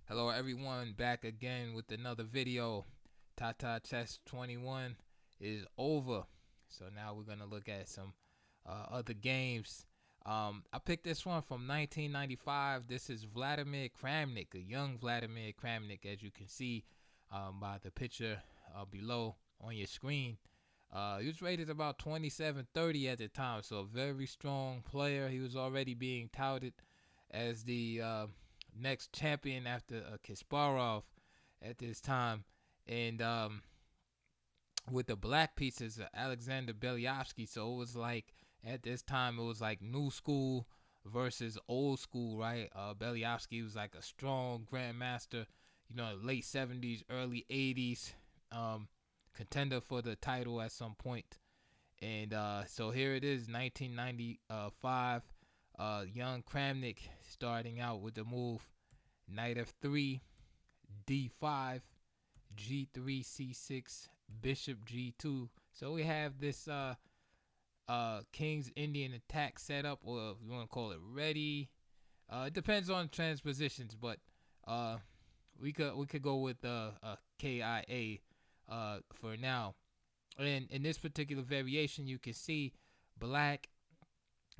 Hello everyone, back again with another video. Tata Test 21 is over. So now we're going to look at some other games. I picked this one from 1995. This is Vladimir Kramnik, a young Vladimir Kramnik, as you can see by the picture below on your screen. He was rated about 27-30 at the time, so a very strong player. He was already being touted as the next champion after Kasparov at this time. And with the black pieces, Alexander Beliavsky. So it was like at this time it was like new school versus old school, right? Beliavsky was like a strong grandmaster, late 70s, early 80s, contender for the title at some point. And so here it is, 1995. Young Kramnik starting out with the move knight f3, d5, g3, c6, bishop g2. So we have this King's Indian attack set up, or if you want to call it ready. It depends on transpositions, but uh, we could go with KIA for now. And in this particular variation, you can see black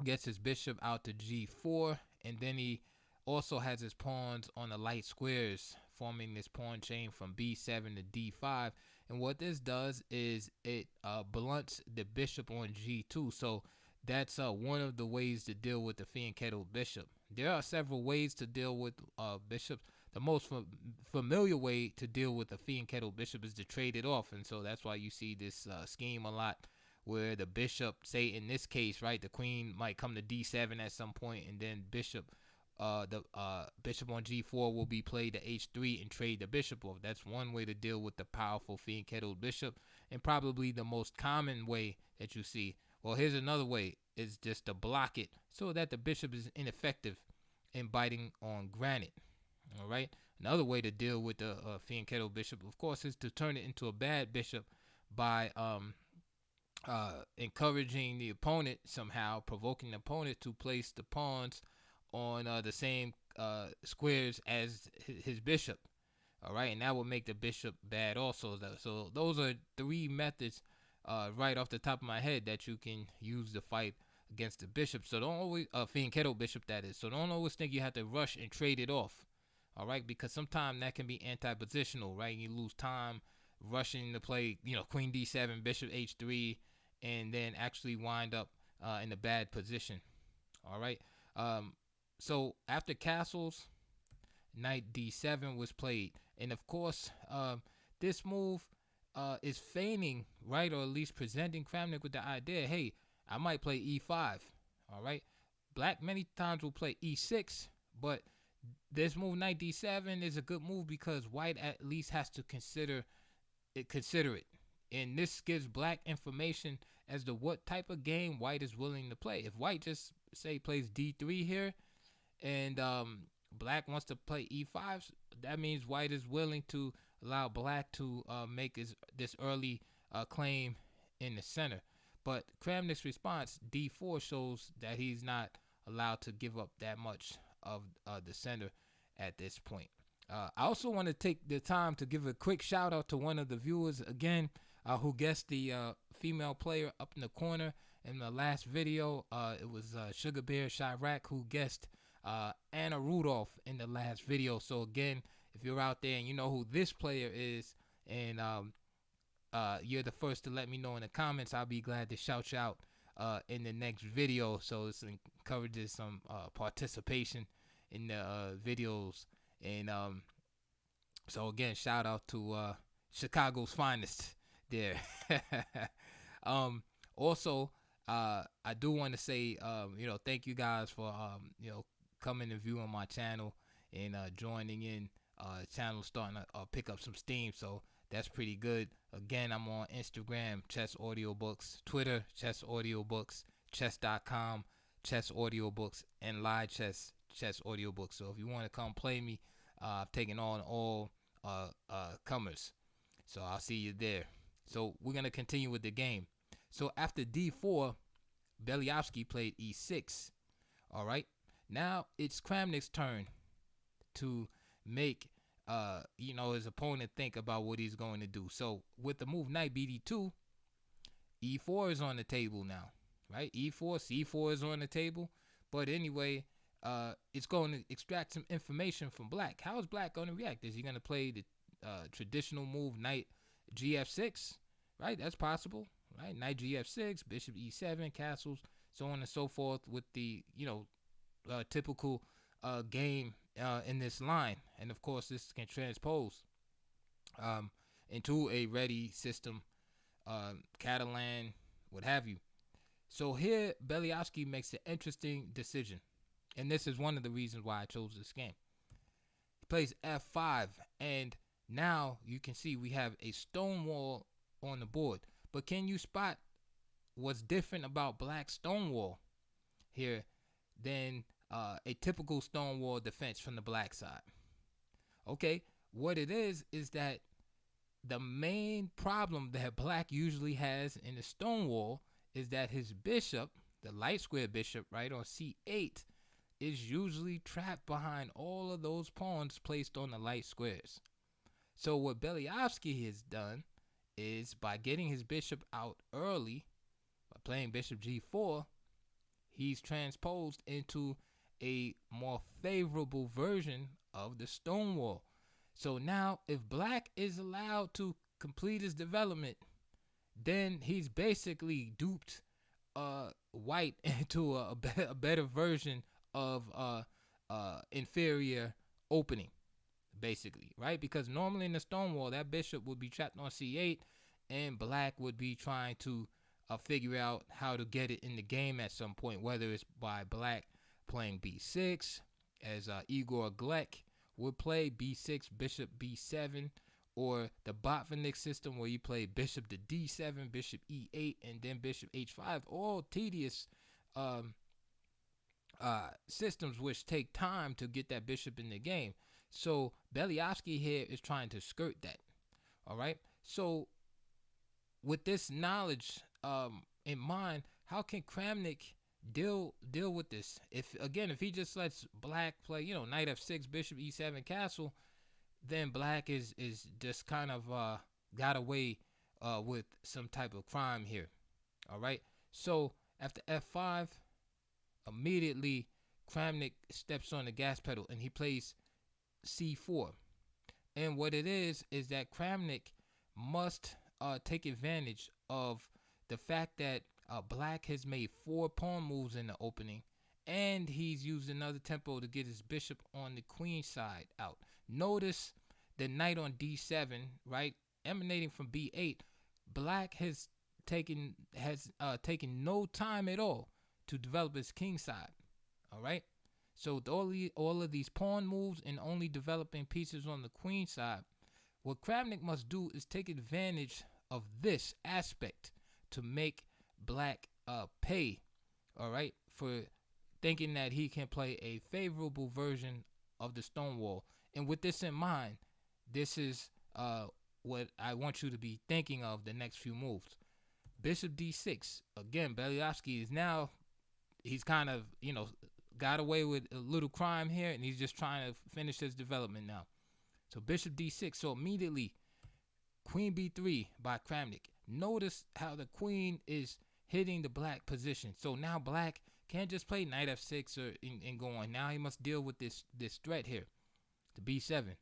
gets his bishop out to g4, and then he also has his pawns on the light squares, forming this pawn chain from b7 to d5. And what this does is it blunts the bishop on g2. So that's one of the ways to deal with the fianchetto bishop. There are several ways to deal with bishops. The most familiar way to deal with a fianchetto bishop is to trade it off, and so that's why you see this scheme a lot, where the bishop, say in this case, right, the queen might come to d7 at some point, and then the bishop on g4 will be played to h3 and trade the bishop off. That's one way to deal with the powerful fianchetto bishop, and probably the most common way that you see. Well, here's another way: is just to block it so that the bishop is ineffective in biting on granite. All right. Another way to deal with the fianchetto bishop, of course, is to turn it into a bad bishop by encouraging the opponent somehow, provoking the opponent to place the pawns on the same squares as his bishop. All right, and that will make the bishop bad also. So those are three methods right off the top of my head that you can use to fight against the bishop. So don't always fianchetto bishop, that is. So don't always think you have to rush and trade it off. All right, because sometimes that can be anti-positional, right? You lose time rushing to play, queen d7, bishop h3, and then actually wind up in a bad position. All right. So after castles, knight d7 was played, and of course, this move is feigning, right, or at least presenting Kramnik with the idea, hey, I might play e5. All right. Black many times will play e6, but this move knight d7 is a good move because white at least has to consider it, and this gives black information as to what type of game white is willing to play. If white just say plays d3 here, and black wants to play e5, that means white is willing to allow black to make this early claim in the center. But Kramnik's response d4 shows that he's not allowed to give up that much of the center at this point. I also want to take the time to give a quick shout out to one of the viewers again who guessed the female player up in the corner in the last video. It was Sugar Bear Chirac who guessed Anna Rudolph in the last video. So again, if you're out there and you know who this player is, and you're the first to let me know in the comments, I'll be glad to shout you out in the next video. So this encourages some participation in the videos. And so again, shout out to Chicago's finest there. Also, I do want to say, thank you guys for coming and viewing my channel and joining in. Channel starting to pick up some steam, so that's pretty good. Again, I'm on Instagram, Chess Audiobooks, Twitter, Chess Audiobooks, chess.com, Chess Audiobooks, and Live Chess, Chess Audiobooks. So if you want to come play me, I've taken on all comers. So I'll see you there. So we're going to continue with the game. So after d4, Beliavsky played e6. All right. Now it's Kramnik's turn to make his opponent think about what he's going to do. So with the move knight bd2, e4 is on the table now, right? E4, c4 is on the table. But anyway, it's going to extract some information from black. How is black going to react? Is he going to play the traditional move knight gf6? Right, that's possible. Right, knight gf6, bishop e7, castles, so on and so forth, with the typical game in this line. And of course, this can transpose into a ready system, Catalan, what have you. So here, Beliavsky makes an interesting decision, and this is one of the reasons why I chose this game. He plays f5, and now you can see we have a stone wall on the board. But can you spot what's different about black stone wall here than a typical stone wall defense from the black side? Okay, what it is that the main problem that black usually has in the stone wall is that his bishop, the light square bishop, right, on c8, is usually trapped behind all of those pawns placed on the light squares. So what Beliavsky has done is, by getting his bishop out early, by playing bishop g4, he's transposed into a more favorable version of the stone wall. So now if black is allowed to complete his development, then he's basically duped white into a better version of inferior opening, basically, right? Because normally in the stone wall, that bishop would be trapped on c8, and black would be trying to figure out how to get it in the game at some point, whether it's by black playing b6, as Igor Glek would play b6, bishop b7, or the Botvinnik system where you play bishop to d7, bishop e8, and then bishop h5. All tedious systems which take time to get that bishop in the game. So Beliavsky here is trying to skirt that. All right. So with this knowledge in mind, how can Kramnik deal with this? If he just lets black play, knight f6, bishop e7, castle, then black is just kind of got away with some type of crime here. All right. So after f5, immediately Kramnik steps on the gas pedal and he plays c4. And what it is that Kramnik must take advantage of the fact that black has made 4 pawn moves in the opening, and he's used another tempo to get his bishop on the queen side out. Notice the knight on d7, right, emanating from b8. Black has taken no time at all to develop his king side. All right. So all of these pawn moves and only developing pieces on the queen side, what Kramnik must do is take advantage of this aspect to make black pay, all right, for thinking that he can play a favorable version of the stone wall. And with this in mind, this is what I want you to be thinking of the next few moves. Bishop d6. Again, Beliavsky is now, he's kind of, got away with a little crime here, and he's just trying to finish his development now. So bishop d6. So immediately, queen b3 by Kramnik. Notice how the queen is hitting the black position. So now black can't just play knight f6 and go on. Now he must deal with this threat here, the b7.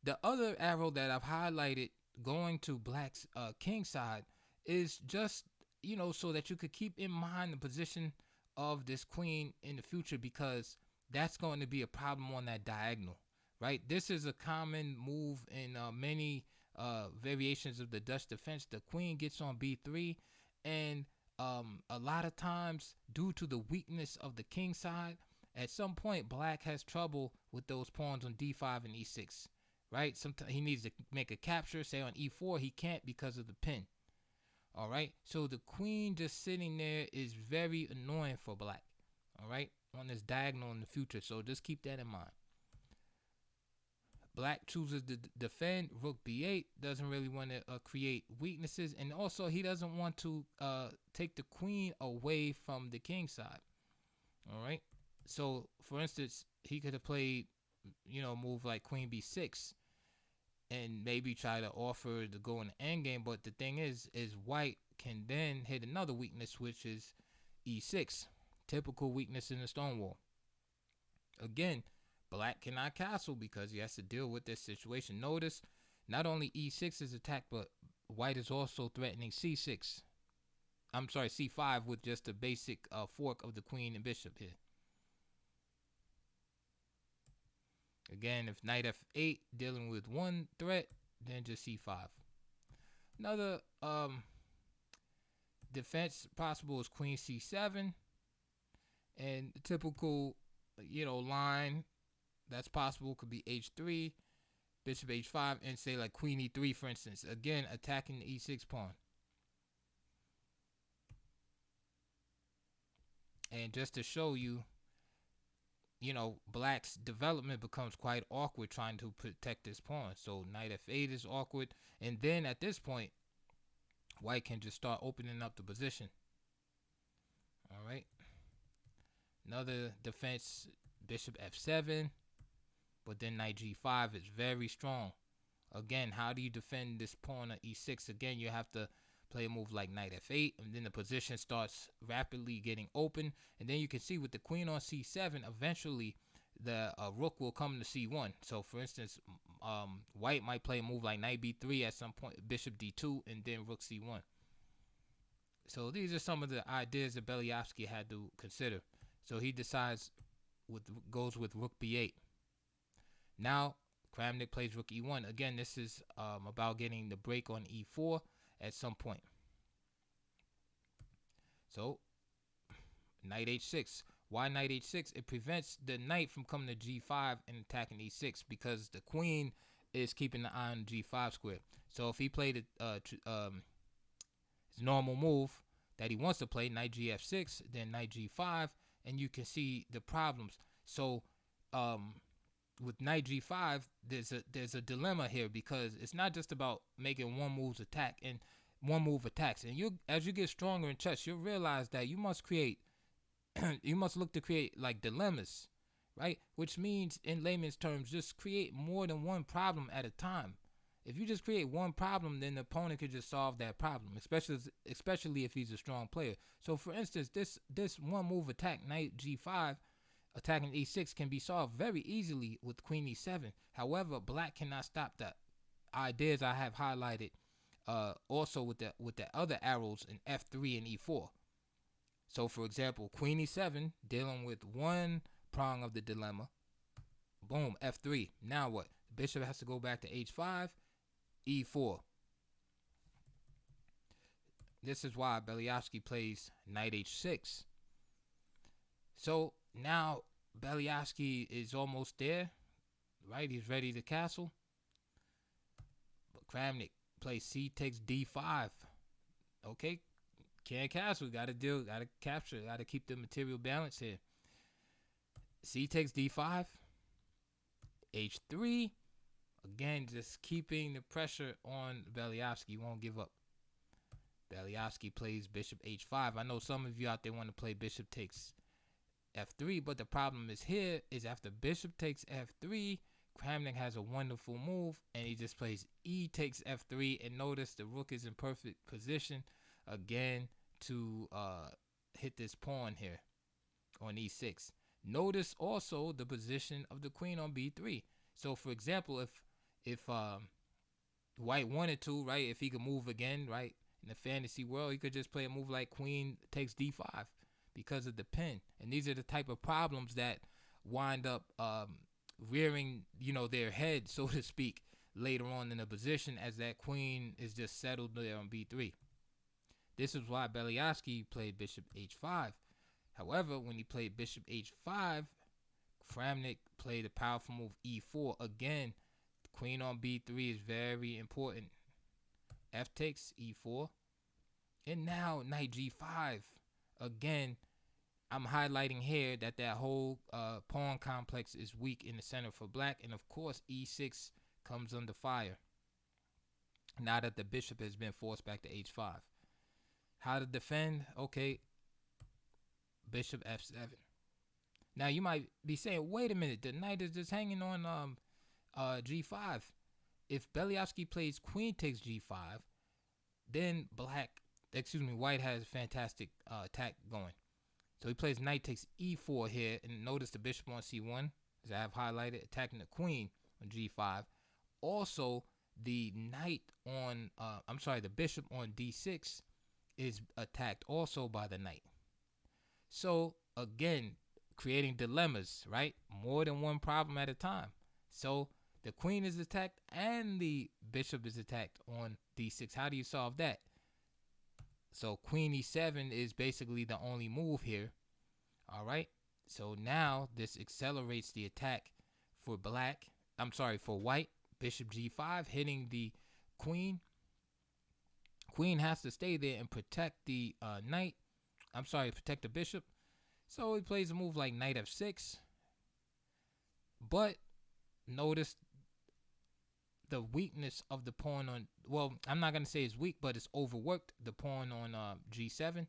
The other arrow that I've highlighted going to black's king side is just, so that you could keep in mind the position of this queen in the future, because that's going to be a problem on that diagonal, right? This is a common move in many variations of the Dutch defense. The queen gets on b3, and a lot of times, due to the weakness of the king side, at some point black has trouble with those pawns on d5 and e6, right? Sometimes he needs to make a capture, say on e4, he can't because of the pin. All right, so the queen just sitting there is very annoying for black, all right, on this diagonal in the future. So just keep that in mind. Black chooses to defend. Rook b8, doesn't really want to create weaknesses, and also he doesn't want to take the queen away from the king side. All right, so for instance, he could have played move like queen b6 and maybe try to offer to go in the endgame. But the thing is white can then hit another weakness, which is e6, typical weakness in the Stonewall. Again, black cannot castle because he has to deal with this situation. Notice, not only e6 is attacked, but white is also threatening c6. I'm sorry, c5 with just a basic fork of the queen and bishop here. Again, if knight f8 dealing with one threat, then just c5. Another defense possible is queen c7, and the typical line that's possible could be h3, bishop h5, and say like queen e3, for instance. Again, attacking the e6 pawn. And just to show you, black's development becomes quite awkward trying to protect this pawn. So knight f8 is awkward, and then at this point, white can just start opening up the position. All right. Another defense, bishop f7, but then knight g5 is very strong. Again, how do you defend this pawn at e6? Again, you have to play a move like knight f8, and then the position starts rapidly getting open. And then you can see with the queen on c7, eventually the rook will come to c1. So for instance, white might play a move like knight b3 at some point, bishop d2, and then rook c1. So these are some of the ideas that Beliavsky had to consider. So he decides goes with rook b8. Now Kramnik plays rook e1. Again, this is about getting the break on e4 at some point. So knight h6. Why knight h6? It prevents the knight from coming to g5 and attacking e6 because the queen is keeping the eye on g5 square. So if he played his normal move that he wants to play, knight gf6, then knight g5, and you can see the problems. So with knight g5, there's a dilemma here because it's not just about making one move attacks. And as you get stronger in chess, you'll realize that you must look to create like dilemmas, right? Which means in layman's terms, just create more than one problem at a time. If you just create one problem, then the opponent could just solve that problem, especially if he's a strong player. So for instance, this one move attack, knight g5, attacking e6, can be solved very easily with queen e7. However, black cannot stop the ideas I have highlighted also with the other arrows in f3 and e4. So for example, queen e7 dealing with one prong of the dilemma. Boom, f3. Now what? The bishop has to go back to h5, e4. This is why Beliavsky plays knight h6. So now Beliavsky is almost there, right? He's ready to castle. But Kramnik plays c takes d5. Okay, can't castle. Gotta capture. Gotta keep the material balance here. C takes d5. h3. Again, just keeping the pressure on Beliavsky. Won't give up. Beliavsky plays bishop h5. I know some of you out there want to play bishop takes f3, but the problem is here is after bishop takes f3, Kramnik has a wonderful move, and he just plays e takes f3, and notice the rook is in perfect position again to hit this pawn here on e6. Notice also the position of the queen on b3. So for example, if white wanted to, right, if he could move again, right, in the fantasy world, he could just play a move like queen takes d5 because of the pin. And these are the type of problems that wind up rearing, their head, so to speak, later on in the position as that queen is just settled there on b3. This is why Beliavsky played bishop h5. However, when he played bishop h5, Kramnik played a powerful move e4. Again, queen on b3 is very important. F takes e4. And now knight g5. Again, I'm highlighting here that whole pawn complex is weak in the center for black. And of course, e6 comes under fire now that the bishop has been forced back to h5. How to defend? Okay, bishop f7. Now you might be saying, wait a minute, the knight is just hanging on g5. If Beliavsky plays queen takes g5, then white has fantastic attack going. So he plays knight takes e4 here, and notice the bishop on c1, as I have highlighted, attacking the queen on g5. Also, the bishop on d6 is attacked also by the knight. So again, creating dilemmas, right? More than one problem at a time. So the queen is attacked and the bishop is attacked on d6. How do you solve that? So queen e7 is basically the only move here. All right. So now this accelerates the attack for white. Bishop g5 hitting the queen. Queen has to stay there and protect the knight. Protect the bishop. So he plays a move like knight f6. But notice the weakness of the pawn on, well, I'm not going to say it's weak, but it's overworked, the pawn on g7.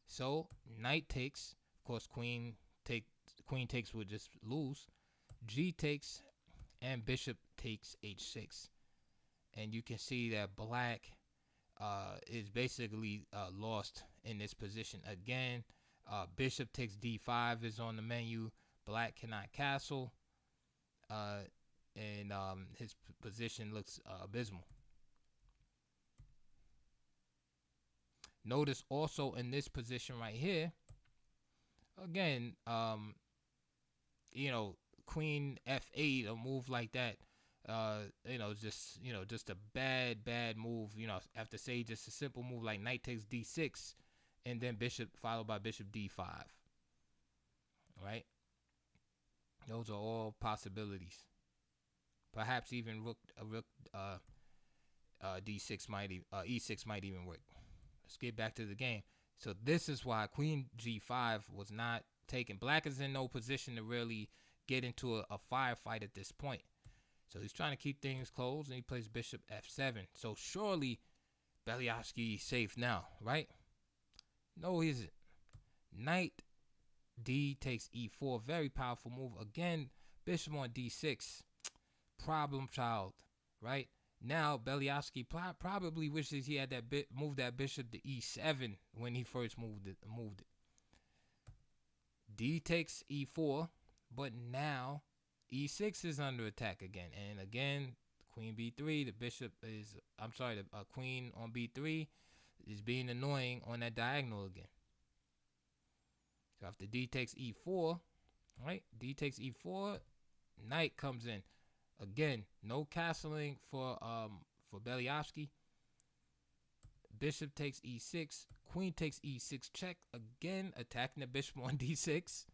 So knight takes, of course, queen takes would just lose. G takes, and bishop takes h6. And you can see that black is basically lost in this position. Again, bishop takes d5 is on the menu. Black cannot castle. And his position looks abysmal. Notice also in this position right here, again, queen f8, a move like that, just a bad move. After say just a simple move like knight takes d6, and then bishop followed by bishop d5. Right? Those are all possibilities. Perhaps even rook d6 e6 might even work. Let's get back to the game. So this is why queen g5 was not taken. Black is in no position to really get into a firefight at this point. So he's trying to keep things close, and he plays bishop f7. So surely Beliavsky is safe now, right? No, he isn't. Knight d takes e4. Very powerful move. Again, bishop on d6. Problem child, right? Now Beliavsky probably wishes he had moved that bishop to e7 when he first moved it. D takes e4, but now e6 is under attack again, and again queen b3. The queen on b3 is being annoying on that diagonal again. So after d takes e4, right? D takes e4, knight comes in. Again, no castling for Beliavsky. Bishop takes e6, queen takes e6 check, again attacking the bishop on d6,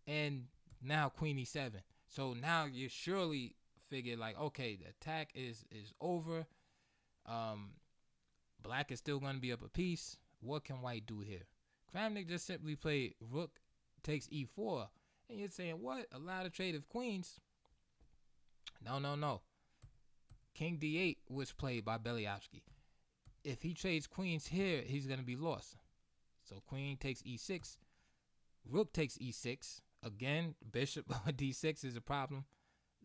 and now queen e7. So now you surely figure like, okay, the attack is over. Black is still going to be up a piece. What can white do here? Kramnik just simply played rook takes e4, and you're saying, what? A lot of trade of queens? No. King d8 was played by Beliavsky. If he trades queens here, he's going to be lost. So queen takes e6. Rook takes e6. Again, bishop on d6 is a problem.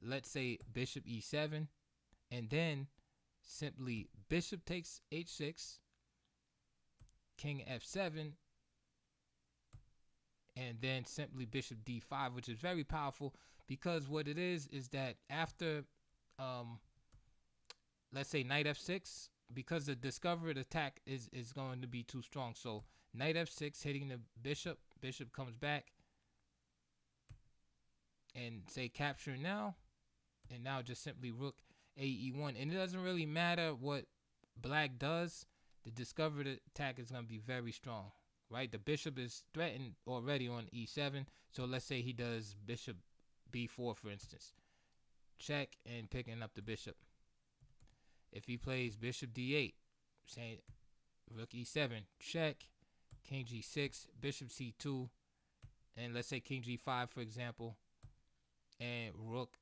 Let's say bishop e7. And then simply bishop takes h6. King f7. And then simply bishop d5, which is very powerful, because what it is that after, let's say knight f6, because the discovered attack is going to be too strong. So knight f6 hitting the bishop comes back, and say capture now, and now just simply rook ae1. And it doesn't really matter what black does, the discovered attack is going to be very strong. Right, the bishop is threatened already on e7. So let's say he does bishop b4, for instance. Check and picking up the bishop. If he plays bishop d8, say rook e7, check, king g6, bishop c2, and let's say king g5, for example, and rook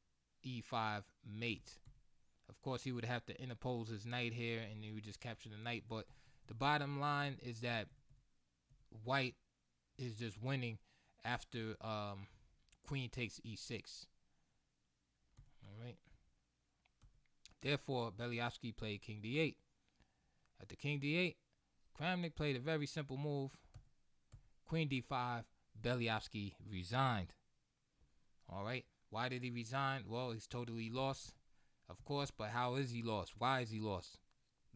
e5 mate. Of course, he would have to interpose his knight here, and he would just capture the knight. But the bottom line is that white is just winning after queen takes e6. All right. Therefore, Beliavsky played king d8. After king d8, Kramnik played a very simple move. Queen d5. Beliavsky resigned. All right. Why did he resign? Well, he's totally lost, of course. But how is he lost? Why is he lost?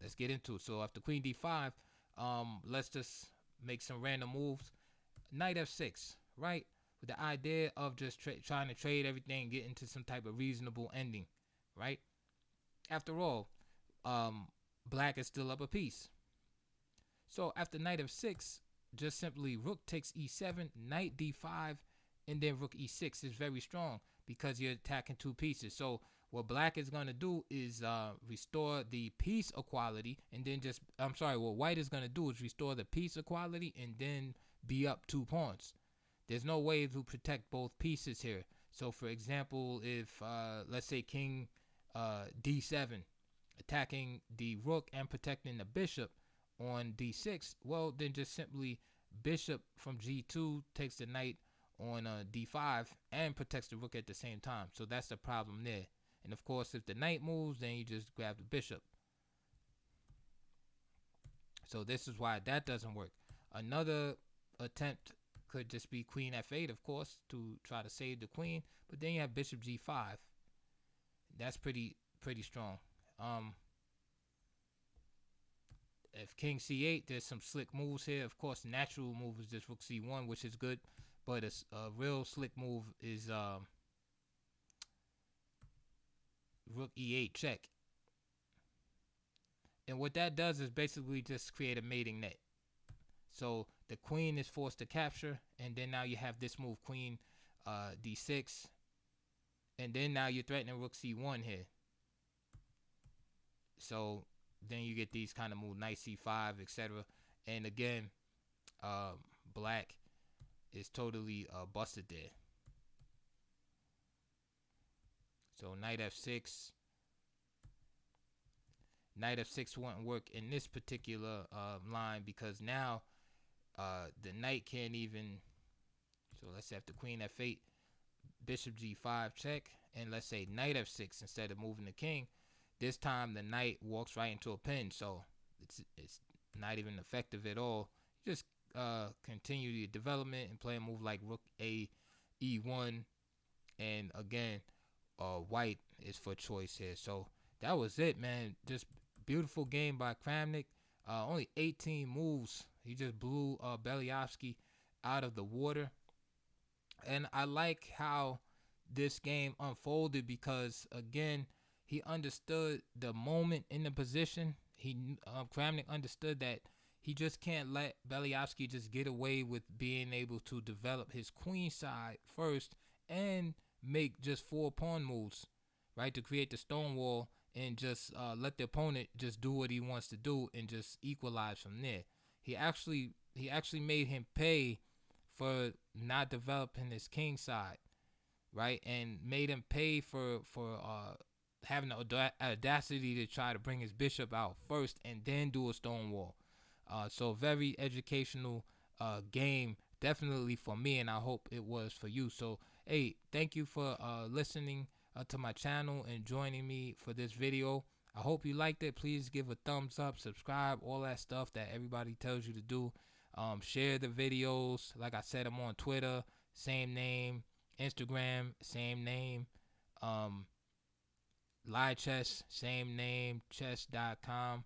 Let's get into it. So after queen d5, let's just make some random moves. Knight f6, right? With the idea of just trying to trade everything, get into some type of reasonable ending, right? After all, black is still up a piece. So after knight f6, just simply rook takes e7, knight d5, and then rook e6 is very strong because you're attacking two pieces. So what black is going to do is restore the piece equality, and then what white is going to do is restore the piece equality and then be up 2 pawns. There's no way to protect both pieces here. So for example, if let's say king d7, attacking the rook and protecting the bishop on d6, well, then just simply bishop from g2 takes the knight on d5 and protects the rook at the same time. So that's the problem there. And of course, if the knight moves, then you just grab the bishop. So this is why that doesn't work. Another attempt could just be queen f8, of course, to try to save the queen. But then you have bishop g5. That's pretty strong. If king c8, there's some slick moves here. Of course, natural move is just rook c1, which is good. But a real slick move is rook e8 check. And what that does is basically just create a mating net. So the queen is forced to capture, and then now you have this move, queen d6, and then now you're threatening rook c1 here. So then you get these kind of moves, knight c5, etc. And again, black is totally busted there. So knight f6. Knight f6 won't work in this particular line because now the knight can't even. So let's say after queen f8, bishop g5 check, and let's say knight f6 instead of moving the king. This time the knight walks right into a pin, so it's not even effective at all. You just continue the development and play a move like rook a e1, and again, white is for choice here. So that was it, man. Just beautiful game by Kramnik. Only 18 moves. He just blew Beliavsky out of the water. And I like how this game unfolded because, again, he understood the moment in the position. Kramnik understood that he just can't let Beliavsky just get away with being able to develop his queen side first and make just 4 pawn moves, right, to create the stone wall and just let the opponent just do what he wants to do and just equalize from there. He actually made him pay for not developing his king side, right, and made him pay for having the audacity to try to bring his bishop out first and then do a stone wall. So very educational game, definitely for me, and I hope it was for you. So hey, thank you for listening to my channel and joining me for this video. I hope you liked it. Please give a thumbs up, subscribe, all that stuff that everybody tells you to do. Share the videos. Like I said, I'm on Twitter, same name. Instagram, same name. Live Chess, same name, chess.com.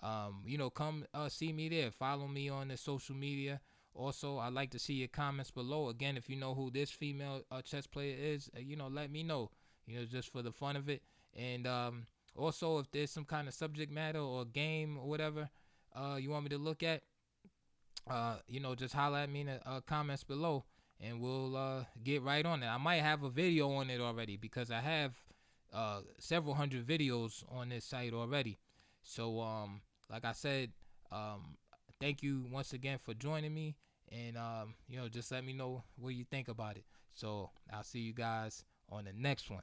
Come see me there. Follow me on the social media. Also, I'd like to see your comments below. Again, if you know who this female chess player is, let me know. Just for the fun of it. And also, if there's some kind of subject matter or game or whatever you want me to look at, just holler at me in the comments below, and we'll get right on it. I might have a video on it already because I have several hundred videos on this site already. So, like I said, thank you once again for joining me, and just let me know what you think about it. So I'll see you guys on the next one.